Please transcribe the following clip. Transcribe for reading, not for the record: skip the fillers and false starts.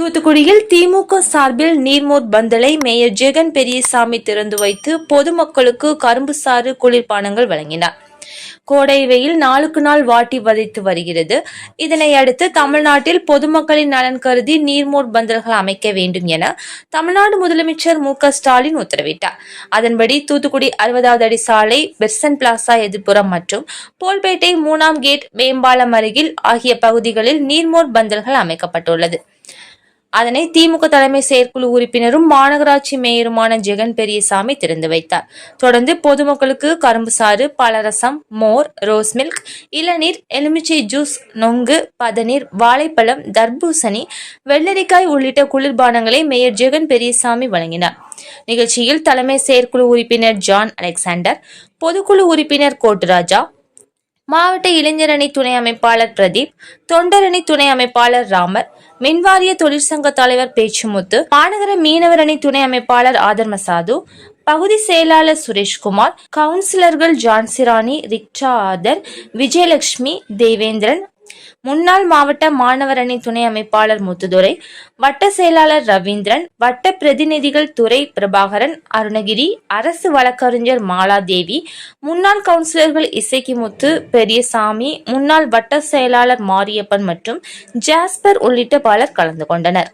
தூத்துக்குடியில் திமுக சார்பில் நீர்மோர் பந்தலை மேயர் ஜெகன் பெரியசாமி திறந்து வைத்து பொதுமக்களுக்கு கரும்பு சாறு குளிர்பானங்கள் வழங்கினார். கோடை வெயில் நாளுக்கு நாள் வாட்டி வதைத்து வருகிறது. இதனை அடுத்து தமிழ்நாட்டில் பொதுமக்களின் நலன் கருதி நீர்மோர் பந்தல்கள் அமைக்க வேண்டும் என தமிழ்நாடு முதலமைச்சர் மு.க.ஸ்டாலின் உத்தரவிட்டார். அதன்படி தூத்துக்குடி 60வது அடி சாலை, பெர்சன் பிளாசா எதிர்ப்புறம் மற்றும் போல்பேட்டை 3ஆம் கேட் மேம்பாலம் அருகில் ஆகிய பகுதிகளில் நீர்மோர் பந்தல்கள் அமைக்கப்பட்டுள்ளது. அதனை திமுக தலைமை செயற்குழு உறுப்பினரும் மாநகராட்சி மேயருமான ஜெகன் பெரியசாமி திறந்து வைத்தார். தொடர்ந்து பொதுமக்களுக்கு கரும்பு சாறு, பழரசம், மோர், ரோஸ் மில்க், இளநீர், எலுமிச்சை ஜூஸ், நொங்கு, பதநீர், வாழைப்பழம், தர்பூசணி, வெள்ளரிக்காய் உள்ளிட்ட குளிர்பானங்களை மேயர் ஜெகன் பெரியசாமி வழங்கினார். நிகழ்ச்சியில் தலைமை செயற்குழு உறுப்பினர் ஜான் அலெக்சாண்டர், பொதுக்குழு உறுப்பினர் கோட்டுராஜா, மாவட்ட இளைஞரணி துணை அமைப்பாளர் பிரதீப், தொண்டரணி துணை அமைப்பாளர் ராமர், மின்வாரிய தொழிற்சங்க தலைவர் பேச்சுமுத்து, மாநகர மீனவர் அணி துணை அமைப்பாளர் ஆதர்மசாது, பகுதி செயலாளர் சுரேஷ்குமார், கவுன்சிலர்கள் ஜான்சிராணி, ரிக்ஷா ஆதர், விஜயலட்சுமி, தேவேந்திரன், முன்னாள் மாவட்ட மாணவர் அணி துணை அமைப்பாளர் முத்துதுரை, வட்ட செயலாளர் ரவீந்திரன், வட்ட பிரதிநிதிகள் துரை பிரபாகரன், அருணகிரி, அரசு வழக்கறிஞர் மாலாதேவி, முன்னாள் கவுன்சிலர்கள் இசைக்கிமுத்து, பெரியசாமி, முன்னாள் வட்ட செயலாளர் மாரியப்பன் மற்றும் ஜாஸ்பர் உள்ளிட்ட பலர் கலந்து கொண்டனர்.